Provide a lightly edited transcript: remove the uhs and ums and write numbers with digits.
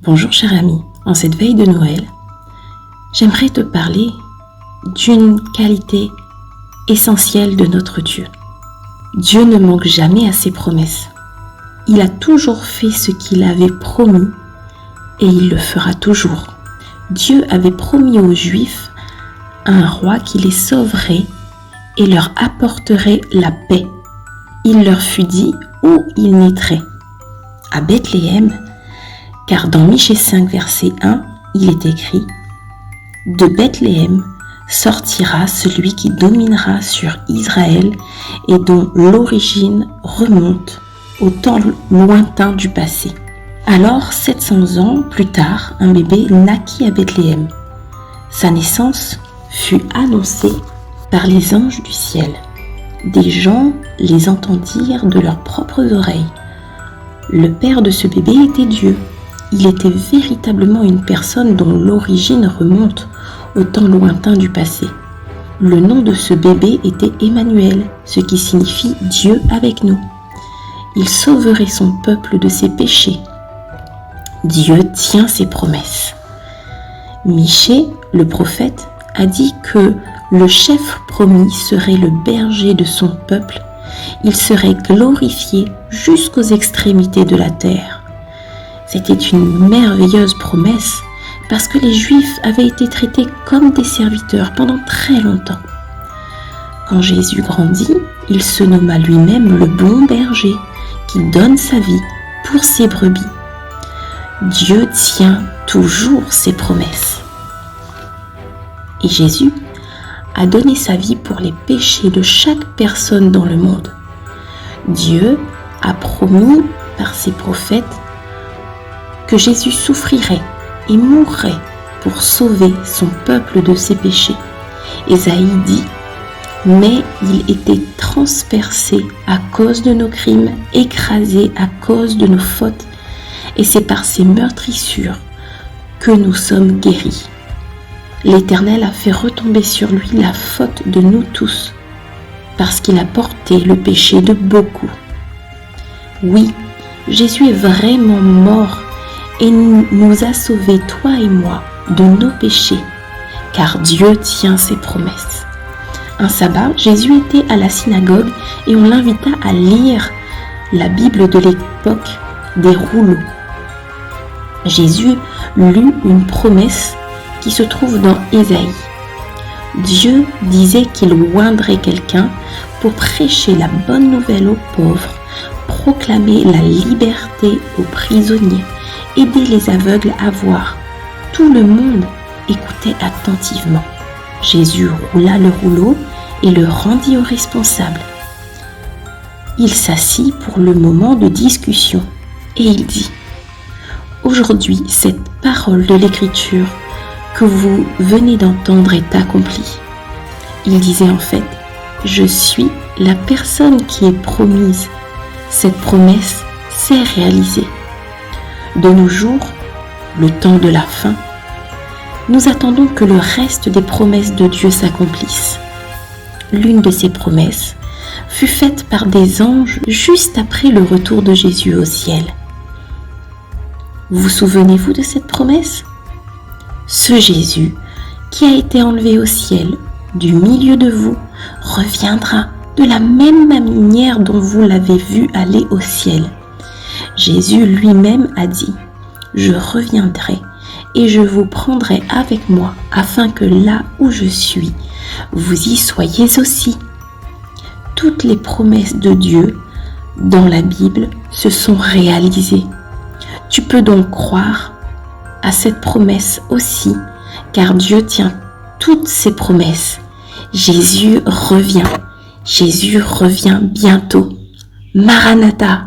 Bonjour cher ami, en cette veille de Noël, j'aimerais te parler d'une qualité essentielle de notre Dieu. Dieu ne manque jamais à ses promesses. Il a toujours fait ce qu'il avait promis et il le fera toujours. Dieu avait promis aux Juifs un roi qui les sauverait et leur apporterait la paix. Il leur fut dit où il naîtrait, à Bethléem, car dans Michée 5, verset 1, il est écrit « De Bethléem sortira celui qui dominera sur Israël et dont l'origine remonte au temps lointain du passé. » Alors, 700 ans plus tard, un bébé naquit à Bethléem. Sa naissance fut annoncée par les anges du ciel. Des gens les entendirent de leurs propres oreilles. Le père de ce bébé était Dieu. Il était véritablement une personne dont l'origine remonte au temps lointain du passé. Le nom de ce bébé était Emmanuel, ce qui signifie Dieu avec nous. Il sauverait son peuple de ses péchés. Dieu tient ses promesses. Michée, le prophète, a dit que le chef promis serait le berger de son peuple. Il serait glorifié jusqu'aux extrémités de la terre. C'était une merveilleuse promesse parce que les Juifs avaient été traités comme des serviteurs pendant très longtemps. Quand Jésus grandit, il se nomma lui-même le bon berger qui donne sa vie pour ses brebis. Dieu tient toujours ses promesses. Et Jésus a donné sa vie pour les péchés de chaque personne dans le monde. Dieu a promis par ses prophètes que Jésus souffrirait et mourrait pour sauver son peuple de ses péchés. Ésaïe dit « Mais il était transpercé à cause de nos crimes, écrasé à cause de nos fautes, et c'est par ses meurtrissures que nous sommes guéris. » L'Éternel a fait retomber sur lui la faute de nous tous, parce qu'il a porté le péché de beaucoup. Oui, Jésus est vraiment mort et nous a sauvés, toi et moi, de nos péchés, car Dieu tient ses promesses. Un sabbat, Jésus était à la synagogue et on l'invita à lire la Bible de l'époque des rouleaux. Jésus lut une promesse qui se trouve dans Ésaïe. Dieu disait qu'il oindrait quelqu'un pour prêcher la bonne nouvelle aux pauvres, proclamer la liberté aux prisonniers, aider les aveugles à voir. Tout le monde écoutait attentivement. Jésus roula le rouleau et le rendit aux responsables. Il s'assit pour le moment de discussion et il dit « Aujourd'hui, cette parole de l'Écriture que vous venez d'entendre est accomplie. » Il disait en fait « Je suis la personne qui est promise. Cette promesse s'est réalisée. » De nos jours, le temps de la fin, nous attendons que le reste des promesses de Dieu s'accomplissent. L'une de ces promesses fut faite par des anges juste après le retour de Jésus au ciel. Vous souvenez-vous de cette promesse ? Ce Jésus qui a été enlevé au ciel du milieu de vous reviendra de la même manière dont vous l'avez vu aller au ciel. Jésus lui-même a dit « Je reviendrai et je vous prendrai avec moi afin que là où je suis, vous y soyez aussi. » Toutes les promesses de Dieu dans la Bible se sont réalisées. Tu peux donc croire à cette promesse aussi, car Dieu tient toutes ses promesses. Jésus revient bientôt. Maranatha!